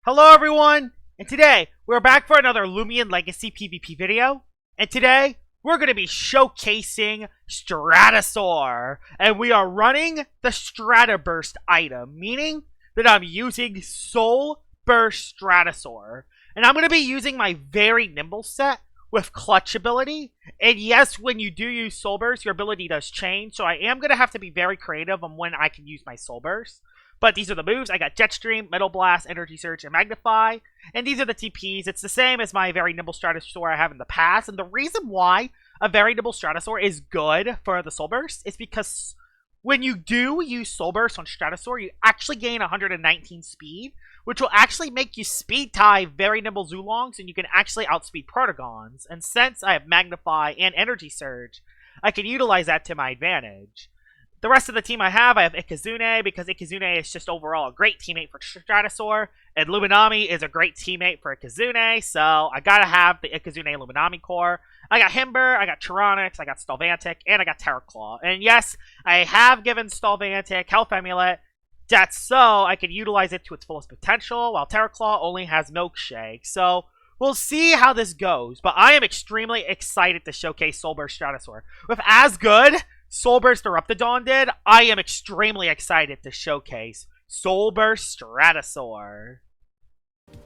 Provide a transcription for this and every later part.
Hello everyone, and today we're back for another Loomian Legacy PvP video, and today we're going to be showcasing Stratusoar, and we are running the Soul Burst item, meaning that I'm using Soul Burst Stratusoar, and I'm going to be using my very nimble set with clutch ability, and yes, when you do use Soul Burst, your ability does change, so I am going to have to be very creative on when I can use my Soul Burst. But these are the moves. I got Jet Stream, Metal Blast, Energy Surge, and Magnify. And these are the TPs. It's the same as my very nimble Stratusoar I have in the past. And the reason why a very nimble Stratusoar is good for the Soul Burst is because when you do use Soul Burst on Stratusoar, you actually gain 119 speed, which will actually make you speed tie very nimble Zulongs, and you can actually outspeed Protagons. And since I have Magnify and Energy Surge, I can utilize that to my advantage. The rest of the team I have Ikazune, because Ikazune is just overall a great teammate for Stratusoar, and Luminami is a great teammate for Ikazune, so I gotta have the Ikazune Luminami core. I got Himber, I got Tyrannox, I got Stalvantic, and I got Terraclaw. And yes, I have given Stalvantic Health Amulet, that's so I can utilize it to its fullest potential, while Terraclaw only has Milkshake. So we'll see how this goes, but I am extremely excited to showcase Soul Burst Stratusoar. With as good Soul Burst Eruptidon did, I am extremely excited to showcase Soul Burst Stratusoar.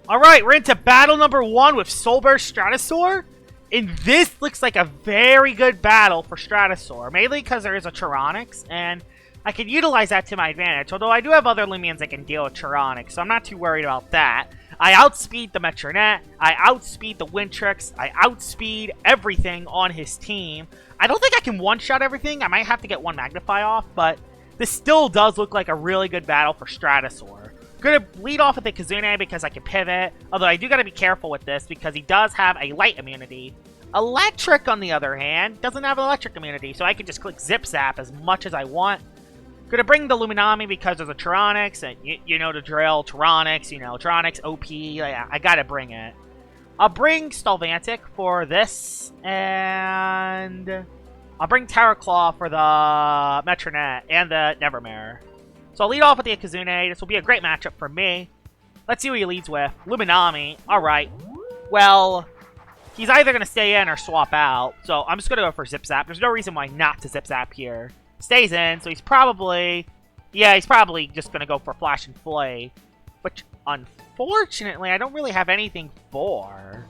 Alright, we're into battle number 1 with Soul Burst Stratusoar. And this looks like a very good battle for Stratusoar, mainly because there is a Tyrannox, and I can utilize that to my advantage. Although I do have other Loomians that can deal with Tyrannox, so I'm not too worried about that. I outspeed the Metronet, I outspeed the Wintrix, I outspeed everything on his team. I don't think I can one-shot everything. I might have to get one Magnify off, but this still does look like a really good battle for Stratusoar. Gonna lead off with the Ikazune because I can pivot, although I do gotta be careful with this because he does have a light immunity. Electric, on the other hand, doesn't have an electric immunity, so I can just click Zip Zap as much as I want. Gonna bring the Luminami because there's a Tyrannox, and you know the drill, Tyrannox, Tyrannox, OP, I gotta bring it. I'll bring Stalvantic for this, and I'll bring Terraclaw for the Metronet and the Nevermare. So I'll lead off with the Ikazune. This will be a great matchup for me. Let's see who he leads with. Luminami. Alright. Well, he's either going to stay in or swap out, so I'm just going to go for Zip Zap. There's no reason why not to Zip Zap here. Stays in, so he's probably... yeah, he's probably just going to go for Flash and Flay, which, unfortunately, I don't really have anything for.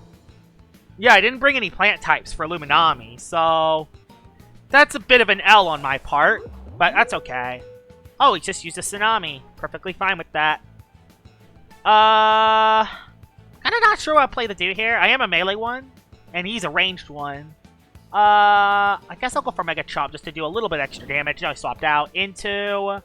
Yeah, I didn't bring any plant types for Luminami, so that's a bit of an L on my part, but that's okay. Oh, he just used a Tsunami. Perfectly fine with that. Kinda not sure what play to do here. I am a melee one, and he's a ranged one. I guess I'll go for Mega Chomp just to do a little bit extra damage. Now I swapped out into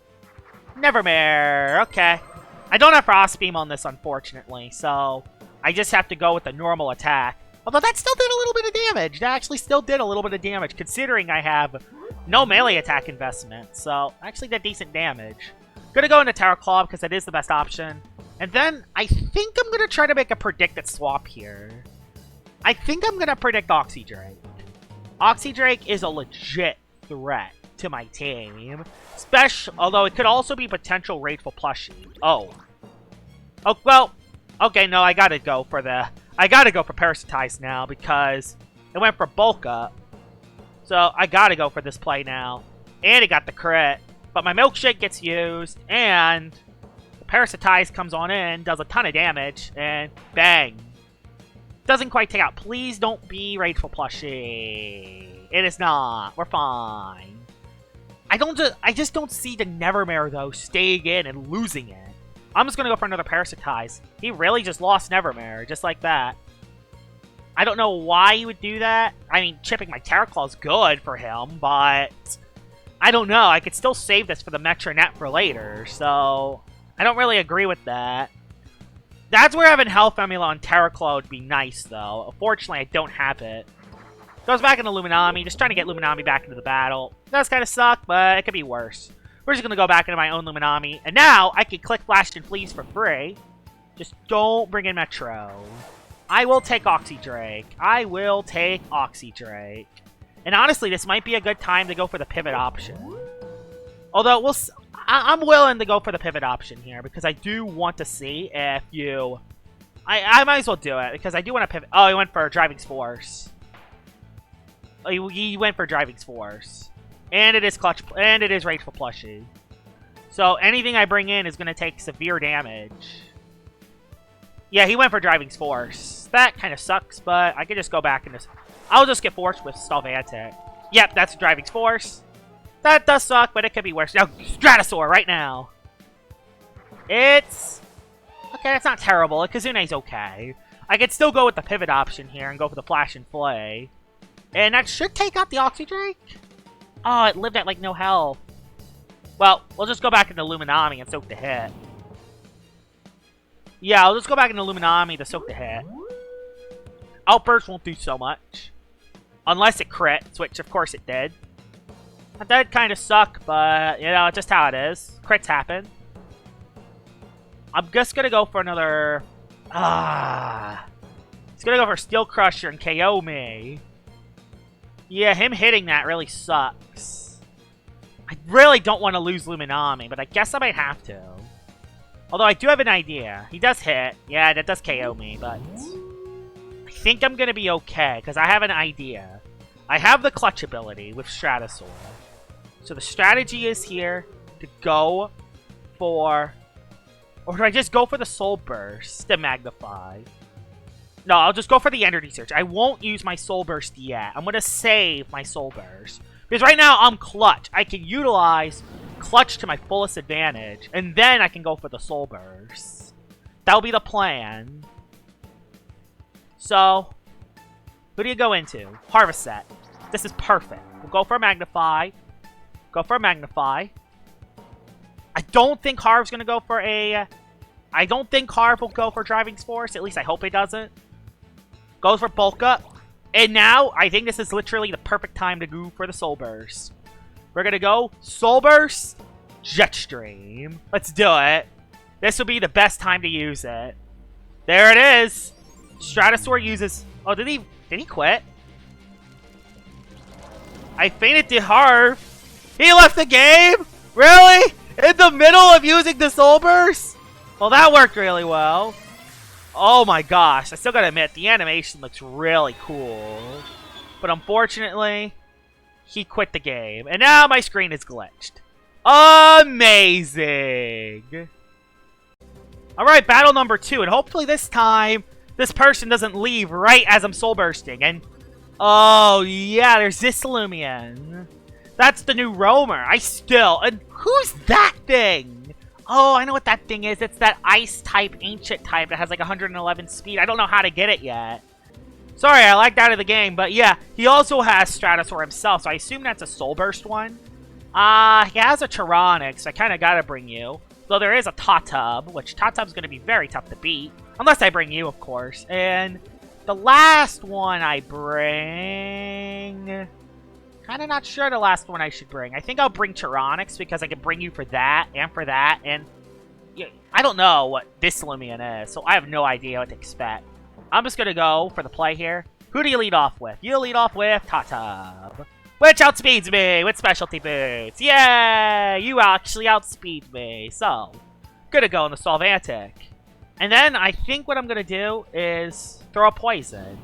Nevermare. Okay. I don't have Frost Beam on this, unfortunately, so I just have to go with the normal attack. Although that still did a little bit of damage. That actually still did a little bit of damage, considering I have no melee attack investment. So, actually did decent damage. Gonna go into Terraclaw because that is the best option. And then, I think I'm gonna try to make a predicted swap here. I think I'm gonna predict Oxydrake. Oxydrake is a legit threat to my team. Although it could also be potential Rageful Plushie. Oh, well, okay, no, I gotta go for Parasitize now because it went for Bulk Up. So I gotta go for this play now. And it got the crit. But my Milkshake gets used, and the Parasitize comes on in, does a ton of damage, and bang. Doesn't quite take out. Please don't be Rageful Plushie. It is not. We're fine. I just don't see the Nevermare, though, staying in and losing it. I'm just going to go for another Parasitize. He really just lost Nevermare, just like that. I don't know why he would do that. I mean, chipping my Terraclaw is good for him, but I don't know. I could still save this for the Metronet for later, so I don't really agree with that. That's where having Health Amulet on Terraclaw would be nice, though. Unfortunately, I don't have it. Goes back into Luminami, just trying to get Luminami back into the battle. Does kind of suck, but it could be worse. We're just going to go back into my own Luminami. And now, I can click Flash and Fleas for free. Just don't bring in Metro. I will take Oxydrake. I will take Oxydrake. And honestly, this might be a good time to go for the pivot option. Although, I'm willing to go for the pivot option here, because I do want to see if you I might as well do it, because I do want to pivot. Oh, he went for Driving Force. Oh, he went for Driving Force. And it is Clutch, and it is Rageful Plushie. So anything I bring in is going to take severe damage. Yeah, he went for Driving Force. That kind of sucks, but I can just go back and just... I'll just get forced with Stallvantic. Yep, that's Driving Force. That does suck, but it could be worse. Now, Stratusoar right now. It's... Okay, that's not terrible. Kazune's okay. I could still go with the pivot option here and go for the Flash and Flay. And that should take out the Oxydrake. Oh, it lived at, like, no health. Well, we'll just go back into Luminami and soak the hit. Yeah, I'll just go back into Luminami to soak the hit. Outburst won't do so much. Unless it crits, which of course it did. That did kind of suck, but, you know, just how it is. Crits happen. I'm just going to go for another... He's going to go for Steel Crusher and KO me. Yeah, him hitting that really sucks. I really don't want to lose Luminami, but I guess I might have to. Although I do have an idea. He does hit. Yeah, that does KO me, but... I think I'm going to be okay, because I have an idea. I have the Clutch ability with Stratusoar. So the strategy is here to go for... Or do I just go for the Soul Burst to Magnify? No, I'll just go for the Energy Surge. I won't use my Soul Burst yet. I'm going to save my Soul Burst. Because right now, I'm Clutch. I can utilize Clutch to my fullest advantage. And then I can go for the Soul Burst. That'll be the plan. So, who do you go into? Harvest Set. This is perfect. We'll go for a Magnify. Go for a Magnify. I don't think Harv's going to go for a... I don't think Harv will go for Driving Force. At least I hope he doesn't. Goes for Bulk Up. And now, I think this is literally the perfect time to go for the Soul Burst. We're going to go Soul Burst, Jetstream. Let's do it. This will be the best time to use it. There it is. Stratusoar uses... Oh, did he quit? I fainted to Harv. He left the game? Really? In the middle of using the Soul Burst? Well, that worked really well. Oh my gosh, I still gotta admit, the animation looks really cool. But unfortunately, he quit the game. And now my screen is glitched. Amazing! Alright, battle number 2. And hopefully this time, this person doesn't leave right as I'm soul bursting. And, oh yeah, there's this Loomian. That's the new roamer. And who's that thing? Oh, I know what that thing is. It's that ice type, ancient type that has like 111 speed. I don't know how to get it yet. Sorry, I lagged out of the game. But yeah, he also has Stratusoar himself. So I assume that's a Soul Burst one. He has a Tyrannic, so I kind of got to bring you. Though there is a Tatub, which Tatub's going to be very tough to beat. Unless I bring you, of course. And the last one I bring... Kind of not sure the last one I should bring. I think I'll bring Tyrannics because I can bring you for that and for that. And yeah, I don't know what this Loomian is, so I have no idea what to expect. I'm just going to go for the play here. Who do you lead off with? You lead off with Tatub, which outspeeds me with specialty boots. Yay! You actually outspeed me. So, gonna go in the Stallvantic. And then I think what I'm going to do is throw a poison.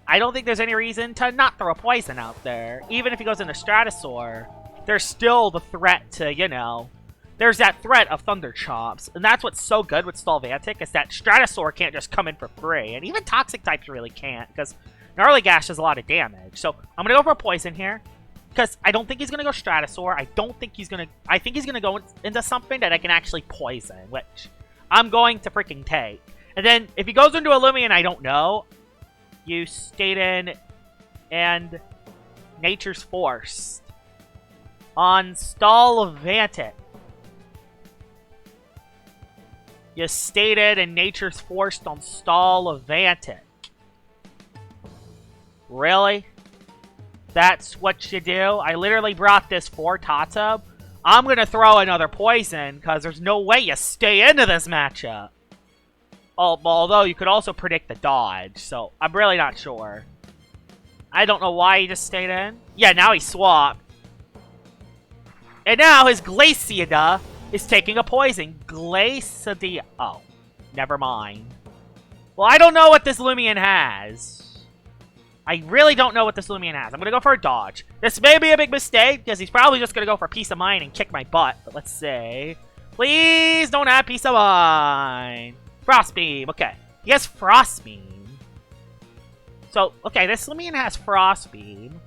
I don't think there's any reason to not throw a poison out there. Even if he goes into Stratusoar, there's still the threat to, you know, there's that threat of Thunder Chomps. And that's what's so good with Stallvantic, is that Stratusoar can't just come in for free. And even Toxic types really can't, because Gnarly Gash does a lot of damage. So I'm going to go for a poison here, because I don't think he's going to go Stratusoar. I think he's going to go into something that I can actually poison, which I'm going to freaking take. And then if he goes into a Loomian, I don't know. You stayed in and Nature's Force on Stallvantic. You stated and Nature's Forced on Stallvantic. Really? That's what you do? I literally brought this for Tatub. I'm going to throw another poison because there's no way you stay into this matchup. Although you could also predict the dodge, so I'm really not sure. I don't know why he just stayed in. Yeah, now he swapped. And now his Glaciada is taking a poison. Glaciada. Oh, never mind. Well, I don't know what this Loomian has. I really don't know what this Loomian has. I'm going to go for a dodge. This may be a big mistake, because he's probably just going to go for peace of mind and kick my butt. But let's see. Please don't have peace of mind. Frost Beam. Okay. He has Frost Beam. So, okay, this Loomian has Frost Beam.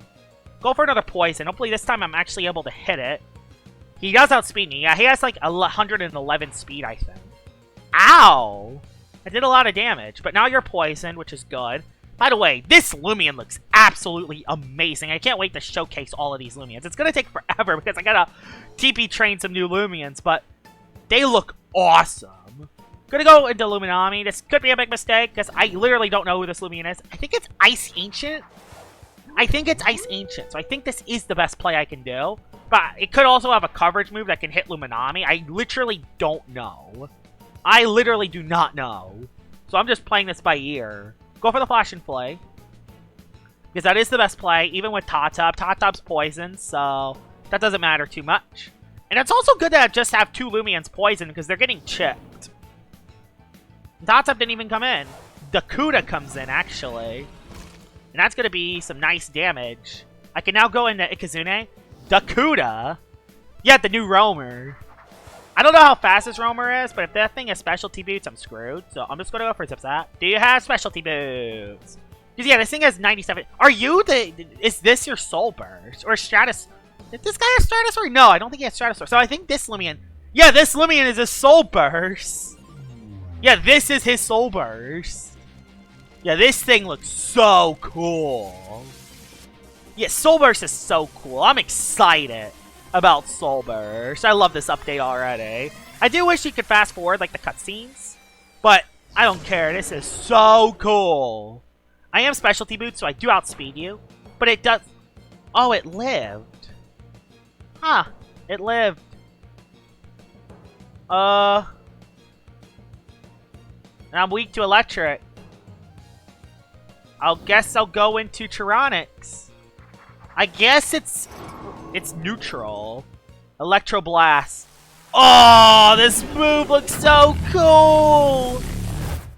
Go for another Poison. Hopefully this time I'm actually able to hit it. He does outspeed me. Yeah, he has like 111 speed, I think. Ow! I did a lot of damage, but now you're poisoned, which is good. By the way, this Loomian looks absolutely amazing. I can't wait to showcase all of these Loomians. It's going to take forever because I gotta TP train some new Loomians, but they look awesome. Gonna go into Luminami. This could be a big mistake because I literally don't know who this Loomian is. I think it's Ice Ancient. So I think this is the best play I can do. But it could also have a coverage move that can hit Luminami. I literally don't know. I literally do not know. So I'm just playing this by ear. Go for the Flash and Flay. Because that is the best play, even with Tatop. Tatop's poison, so that doesn't matter too much. And it's also good to just have two Loomians poisoned because they're getting chipped. Tatop didn't even come in. Dakuda comes in, actually. And that's going to be some nice damage. I can now go into Ikazune. Dakuda? Yeah, the new Roamer. I don't know how fast this Roamer is, but if that thing has specialty boots, I'm screwed. So I'm just going to go for Zip Zap. Do you have specialty boots? Because yeah, this thing has 97. Are you the... Is this your Soul Burst? Or Stratus... Did this guy have Stratusoar? No, I don't think he has Stratusoar. So I think this Loomian... Yeah, this Loomian is a Soul Burst. Yeah, this is his Soul Burst. Yeah, this thing looks so cool. Yeah, Soul Burst is so cool. I'm excited about Soul Burst. I love this update already. I do wish you could fast forward like the cutscenes, but I don't care. This is so cool. I am specialty boots, so I do outspeed you, but it does... Oh, it lived. Huh. It lived. And I'm weak to electric. I guess I'll go into Tyrannics. I guess it's neutral. Electro Blast. Oh, this move looks so cool.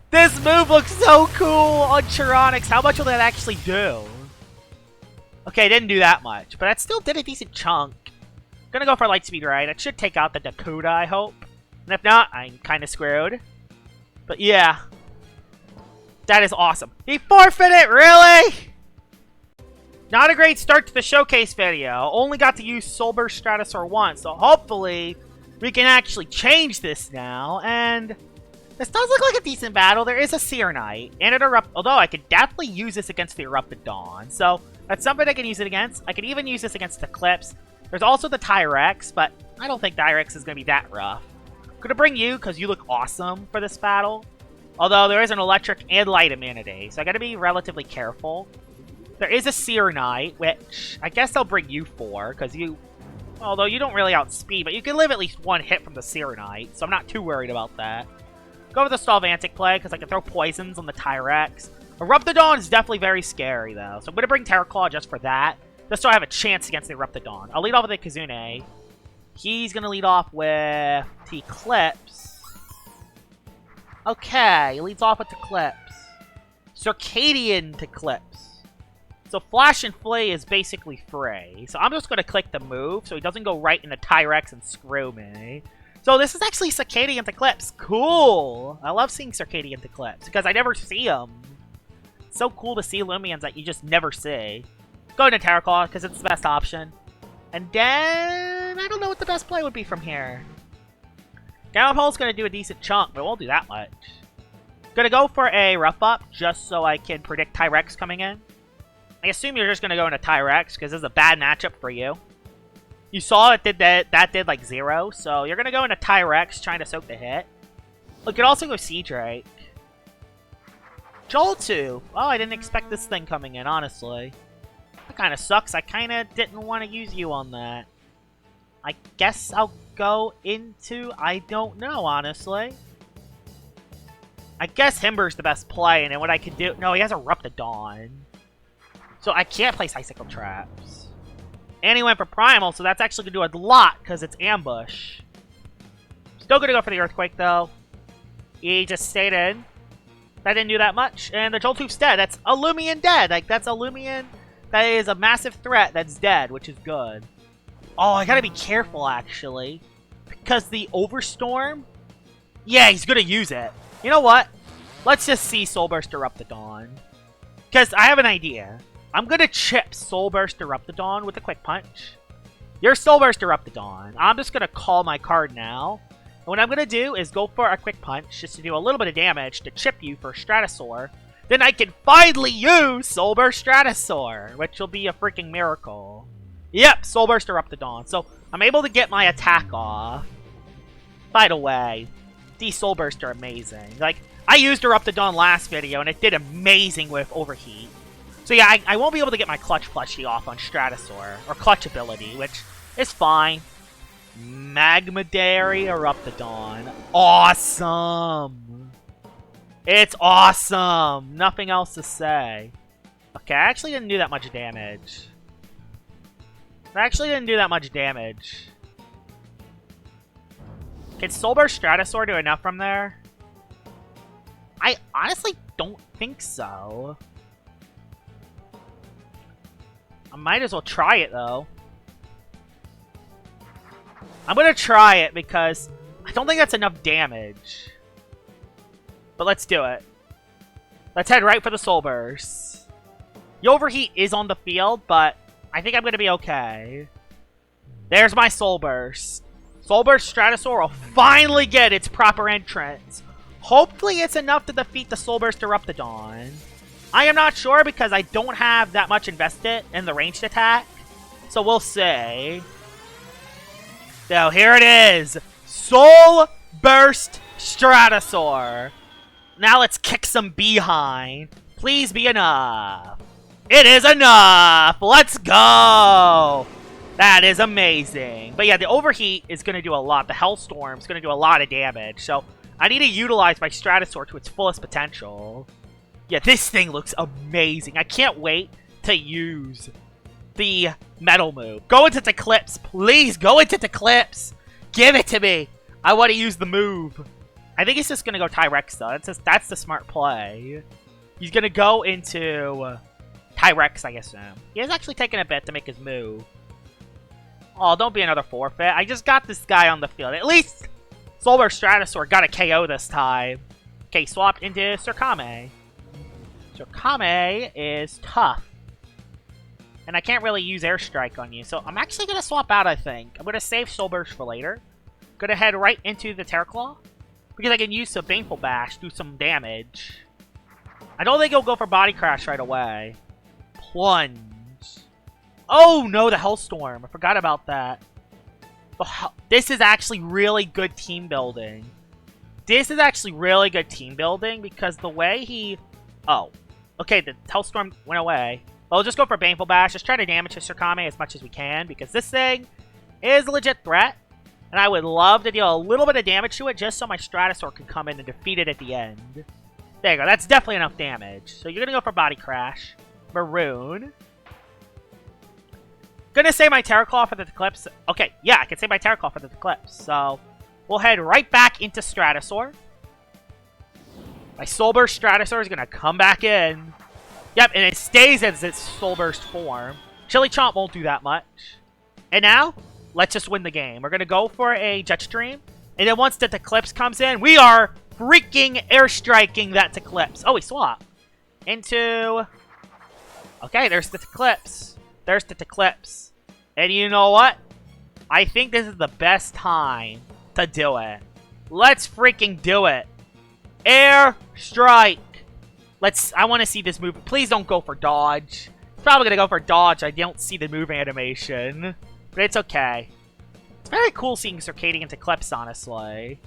This move looks so cool on Tyrannics. How much will that actually do? Okay, it didn't do that much, but that still did a decent chunk. Gonna go for Lightspeed Ride. It should take out the Dakuda, I hope. And if not, I'm kind of screwed. But yeah. That is awesome. He forfeited, really? Not a great start to the showcase video. Only got to use Soul Burst Stratusoar once, so hopefully we can actually change this now. And this does look like a decent battle. There is a Seer Knight and an although I could definitely use this against the Eruptidon. So that's something I can use it against. I could even use this against Eclipse. There's also the Tyrex, but I don't think Tyrex is going to be that rough. I'm going to bring you because you look awesome for this battle. Although there is an Electric and Light immunity, so I got to be relatively careful. There is a Seer Knight, which I guess I'll bring you for, because you... Although you don't really outspeed, but you can live at least one hit from the Seer Knight, so I'm not too worried about that. Go with the Stallvantic play, because I can throw poisons on the Tyrex. Eruptidon is definitely very scary, though, so I'm going to bring Terraclaw just for that, just so I have a chance against the Eruptidon. I'll lead off with the Kizune. He's going to lead off with Eclipse. Okay, he leads off with Eclipse. Circadian Eclipse. So Flash and Flay is basically free. So I'm just going to click the move so he doesn't go right into Tyrex and screw me. So this is actually Circadian Eclipse. Cool! I love seeing Circadian Eclipse because I never see them. It's so cool to see Loomians that you just never see. Go into Terraclaw because it's the best option. And then... I don't know what the best play would be from here. Downpole's going to do a decent chunk, but it won't do that much. Gonna go for a Rough Up just so I can predict Tyrex coming in. I assume you're just going to go into Tyrex, because this is a bad matchup for you. You saw it did that did like 0, so you're going to go into Tyrex trying to soak the hit. You could also go Sea Drake. Joltu! Oh, I didn't expect this thing coming in, honestly. That kind of sucks. I kind of didn't want to use you on that. I guess I'll go into... I don't know, honestly. I guess Himber's the best play, and then what I could do... No, he has Eruptidon. So I can't place Icicle Traps. And he went for Primal, so that's actually going to do a lot, because it's Ambush. Still going to go for the Earthquake, though. He just stayed in. That didn't do that much. And the Joltoof's dead. That's a Loomian dead. Like, that's a Loomian that is a massive threat that's dead, which is good. Oh, I gotta be careful, actually. Because the Overstorm... Yeah, he's gonna use it. You know what? Let's just see Soul Burst Eruptidon. Because I have an idea. I'm gonna chip Soul Burst Eruptidon with a Quick Punch. You're Soul Burst Eruptidon. I'm just gonna call my card now. And what I'm gonna do is go for a Quick Punch just to do a little bit of damage to chip you for Stratusoar. Then I can finally use Soul Burst Stratusoar, which will be a freaking miracle. Yep, Soul Burst Eruptidon. So I'm able to get my attack off. By the way, these Soul Bursts are amazing. Like, I used Eruptidon last video and it did amazing with Overheat. So yeah, I won't be able to get my Clutch plushie off on Stratusoar, or Clutch ability, which is fine. Magmadary Eruptidon. Awesome! It's awesome! Nothing else to say. Okay, I actually didn't do that much damage. Can Soul Burst Stratusoar do enough from there? I honestly don't think so. I might as well try it, though. I'm gonna try it because I don't think that's enough damage. But let's do it. Let's head right for the Soul Burst. The Overheat is on the field, but I think I'm gonna be okay. There's my Soul Burst. Soul Burst Stratusoar will finally get its proper entrance. Hopefully it's enough to defeat the Soul Burst Eruptidon. I am not sure because I don't have that much invested in the ranged attack. So we'll see. So here it is. Soul Burst Stratusoar. Now let's kick some behind. Please be enough. It is enough. Let's go. That is amazing. But yeah, the Overheat is going to do a lot. The Hellstorm is going to do a lot of damage. So I need to utilize my Stratusoar to its fullest potential. Yeah, this thing looks amazing. I can't wait to use the Metal move. Go into Eclipse. Please, go into Eclipse. Give it to me. I want to use the move. I think he's just going to go Tyrex, though. That's the smart play. He's going to go into Tyrex, I guess. He is actually taking a bit to make his move. Oh, don't be another forfeit. I just got this guy on the field. At least Soul Burst Stratusoar got a KO this time. Okay, swapped into Surkame. Surkame is tough. And I can't really use Airstrike on you, so I'm actually going to swap out, I think. I'm going to save Soul Burst for later. Going to head right into the Terraclaw. Because I can use some Baneful Bash, do some damage. I don't think he'll go for Body Crash right away. Plunge. Oh no, the Hellstorm. I forgot about that. Oh, this is actually really good team building. Because the way he... Oh. Okay, the Hellstorm went away. Well, we'll just go for Baneful Bash. Just try to damage his Surkame as much as we can. Because this thing is a legit threat. And I would love to deal a little bit of damage to it just so my Stratusoar can come in and defeat it at the end. There you go. That's definitely enough damage. So you're going to go for Body Crash. Maroon. Gonna save my Terraclaw for the Eclipse. Okay, yeah, I can save my Terraclaw for the Eclipse. So we'll head right back into Stratusoar. My Soul Burst Stratusoar is gonna come back in. Yep, and it stays as its Soul Burst form. Chili Chomp won't do that much. And now, let's just win the game. We're gonna go for a Jetstream. And then once the Eclipse comes in, we are freaking airstriking that Eclipse. Oh, we swap. Into... Okay, there's the Eclipse. There's the Eclipse. And you know what? I think this is the best time to do it. Let's freaking do it. Air Strike. I want to see this move. Please don't go for Dodge. It's probably going to go for Dodge. I don't see the move animation. But it's okay. It's very cool seeing Circadian Eclipse, honestly.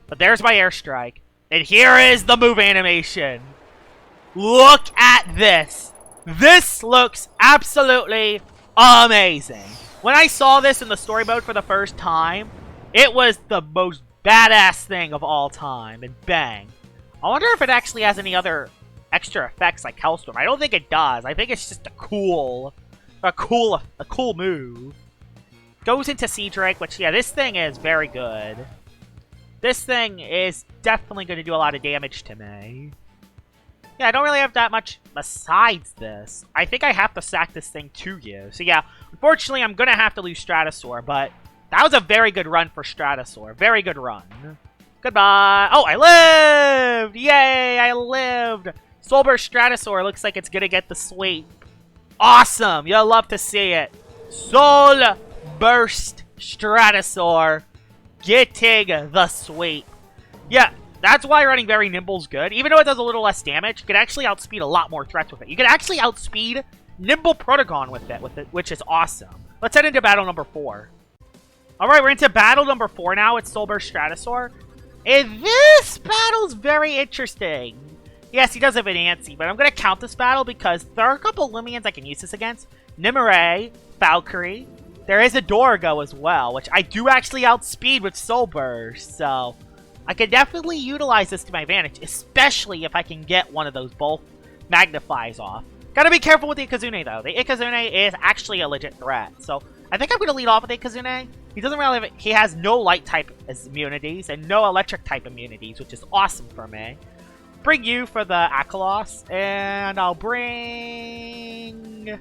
But there's my Air Strike. And here is the move animation. Look at this. This looks absolutely amazing. When I saw this in the story mode for the first time, it was the most badass thing of all time. And bang. I wonder if it actually has any other extra effects like Hellstorm. I don't think it does. I think it's just a cool move. Goes into Sea Drake, which, yeah, this thing is very good. This thing is definitely going to do a lot of damage to me. Yeah, I don't really have that much besides this. I think I have to sack this thing to you. So yeah, unfortunately, I'm going to have to lose Stratusoar, but that was a very good run for Stratusoar. Very good run. Goodbye. Oh, I lived! Yay, I lived! Soul Burst Stratusoar looks like it's going to get the sweep. Awesome! You'll love to see it. Soul Burst Stratusoar getting the sweep. Yeah, that's why running very nimble is good. Even though it does a little less damage, you can actually outspeed a lot more threats with it. You can actually outspeed Nimble Protagon with it, which is awesome. Let's head into battle number 4. Alright, we're into battle number 4 now. It's Soul Burst Stratusoar. And this battle's very interesting. Yes, he does have an Antsy, but I'm going to count this battle because there are a couple Loomians I can use this against. Nimue, Valkyrie. There is a Dorgo as well, which I do actually outspeed with Soul Burst, so I can definitely utilize this to my advantage, especially if I can get one of those both magnifies off. Gotta be careful with the Ikazune, though. The Ikazune is actually a legit threat, so I think I'm going to lead off with the Ikazune. He doesn't really have, he has no light-type immunities and no electric-type immunities, which is awesome for me. Bring you for the Akalos, and I'll bring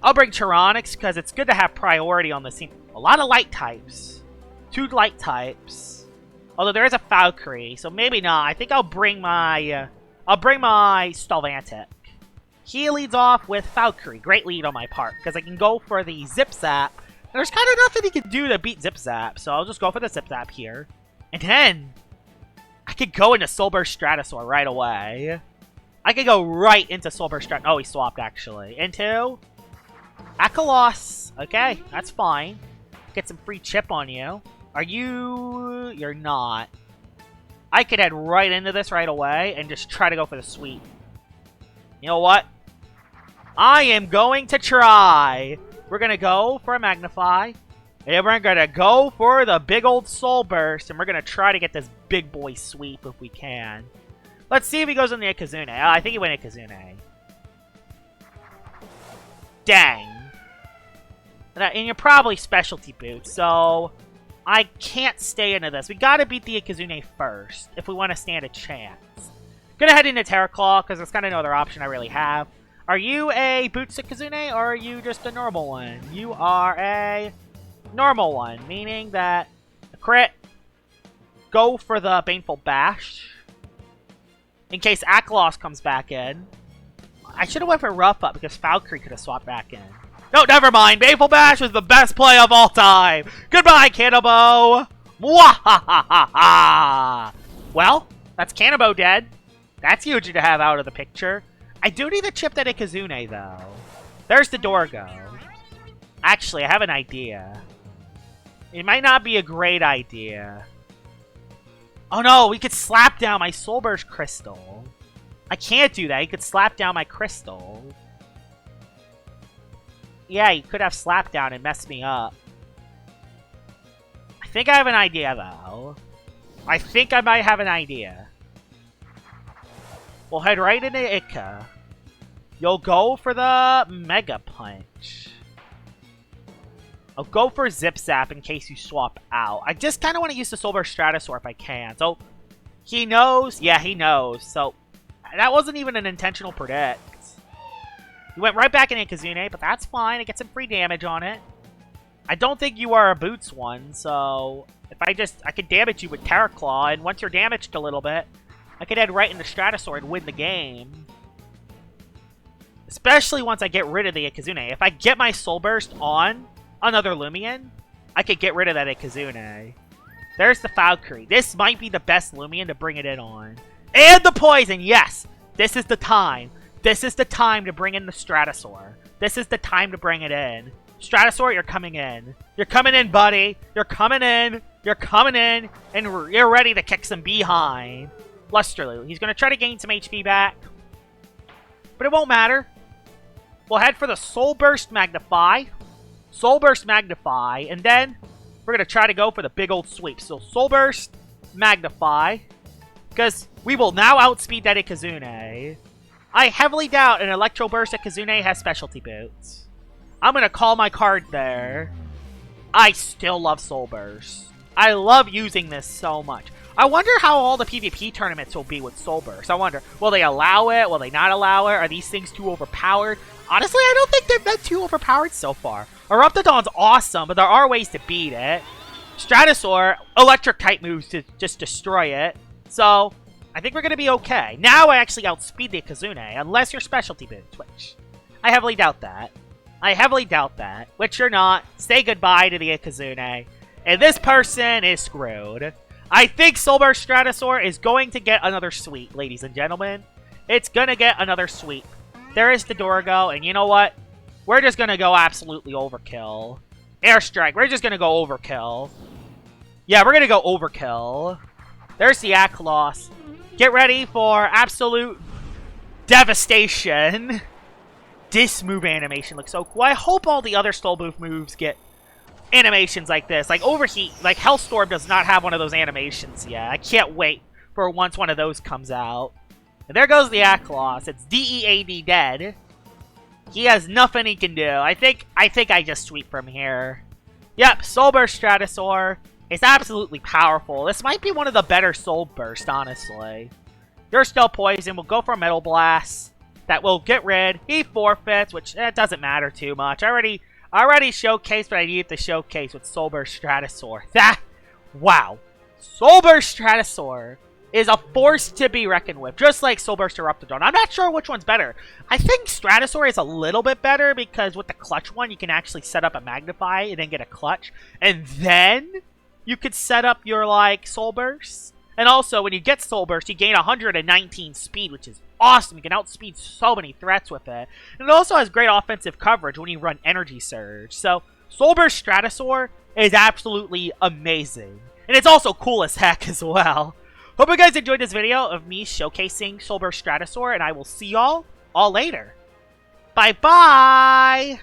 Tyrannox, because it's good to have priority on this team. A lot of light types. 2 light types. Although there is a Valkyrie, so maybe not. I think I'll bring my Stolvantic. He leads off with Valkyrie. Great lead on my part, because I can go for the Zip Zap. There's kind of nothing he can do to beat Zip Zap, so I'll just go for the Zip Zap here. And then I could go into Soul Burst Stratusoar right away. I could go right into Soul Burst Stratusoar. Oh, he swapped, actually. Into Akalos. Okay, that's fine. Get some free chip on you. Are you... You're not. I could head right into this right away and just try to go for the sweep. You know what? I am going to try. We're going to go for a Magnify. And we're going to go for the big old Soul Burst. And we're going to try to get this big boy sweep if we can. Let's see if he goes in the Ikazune. Oh, I think he went Ikazune. Dang. And you're probably specialty boots, so I can't stay into this. We gotta beat the Ikazune first if we want to stand a chance. Gonna head into Terraclaw, because there's kind of no other option I really have. Are you a Boots Ikazune, or are you just a normal one? You are a normal one, meaning that a crit, go for the Baneful Bash, in case Akalos comes back in. I should have went for Rough Up, because Valkyrie could have swapped back in. No, never mind. Baneful Bash was the best play of all time. Goodbye, Cannabo. Mwahahaha. Well, that's Cannabo dead. That's huge to have out of the picture. I do need to chip that Ikazune, though. There's the Dorgo. Actually, I have an idea. It might not be a great idea. Oh no, we could slap down my Soul Burst Crystal. I can't do that. He could slap down my Crystal. Yeah, he could have slapped down and messed me up. I think I have an idea, though. I think I might have an idea. We'll head right into Ika. You'll go for the Mega Punch. I'll go for Zip Zap in case you swap out. I just kind of want to use the Soul Burst Stratusoar if I can. So, he knows? Yeah, he knows. So, that wasn't even an intentional predict. You went right back in Ikazune, but that's fine. I get some free damage on it. I don't think you are a Boots one, so if I could damage you with Terraclaw, and once you're damaged a little bit, I could head right into Stratusoar and win the game. Especially once I get rid of the Ikazune. If I get my Soul Burst on another Loomian, I could get rid of that Ikazune. There's the Valkyrie. This might be the best Loomian to bring it in on. And the poison, yes! This is the time. This is the time to bring in the Stratusoar. This is the time to bring it in. Stratusoar, you're coming in. You're coming in, buddy. You're coming in. You're coming in. And you're ready to kick some behind. Lusterloo. He's going to try to gain some HP back. But it won't matter. We'll head for the Soul Burst Magnify. Soul Burst Magnify. And then we're going to try to go for the big old sweep. So Soul Burst Magnify. Because we will now outspeed that Ikazune. I heavily doubt an Electro Burst Ikazune has specialty boots. I'm going to call my card there. I still love Soul Burst. I love using this so much. I wonder how all the PvP tournaments will be with Soul Burst. I wonder, will they allow it? Will they not allow it? Are these things too overpowered? Honestly, I don't think they've been too overpowered so far. Eruptidon's awesome, but there are ways to beat it. Stratusoar, electric type moves to just destroy it. So, I think we're going to be okay. Now I actually outspeed the Kazune, unless your specialty bid Twitch. I heavily doubt that. I heavily doubt that. Which you're not. Say goodbye to the Kazune. And this person is screwed. I think Soul Burst Stratusoar is going to get another sweep, ladies and gentlemen. It's going to get another sweep. There is the Dorgo, and you know what? We're just going to go absolutely overkill. Airstrike, we're just going to go overkill. Yeah, we're going to go overkill. There's the Aklos. Get ready for absolute devastation. This move animation looks so cool. I hope all the other Soul Boost moves get animations like this. Like Overheat, like Hellstorm does not have one of those animations yet. I can't wait for once one of those comes out. And there goes the Aklos. It's DEAD dead. He has nothing he can do. I think I just sweep from here. Yep, Soul Burst Stratusoar is absolutely powerful. This might be one of the better Soul Burst, honestly. You're still poison. We'll go for Metal Blast. That will get rid. He forfeits, which doesn't matter too much. I already showcased what I needed to showcase with Soul Burst Stratusoar. Wow. Soul Burst Stratusoar is a force to be reckoned with, just like Soul Burst Eruptidon. I'm not sure which one's better. I think Stratusoar is a little bit better because with the clutch one, you can actually set up a Magnify and then get a clutch. And then you could set up your, like, Soul Burst. And also, when you get Soul Burst, you gain 119 speed, which is awesome. You can outspeed so many threats with it. And it also has great offensive coverage when you run Energy Surge. So, Soul Burst Stratusoar is absolutely amazing. And it's also cool as heck as well. Hope you guys enjoyed this video of me showcasing Soul Burst Stratusoar, and I will see y'all all later. Bye-bye!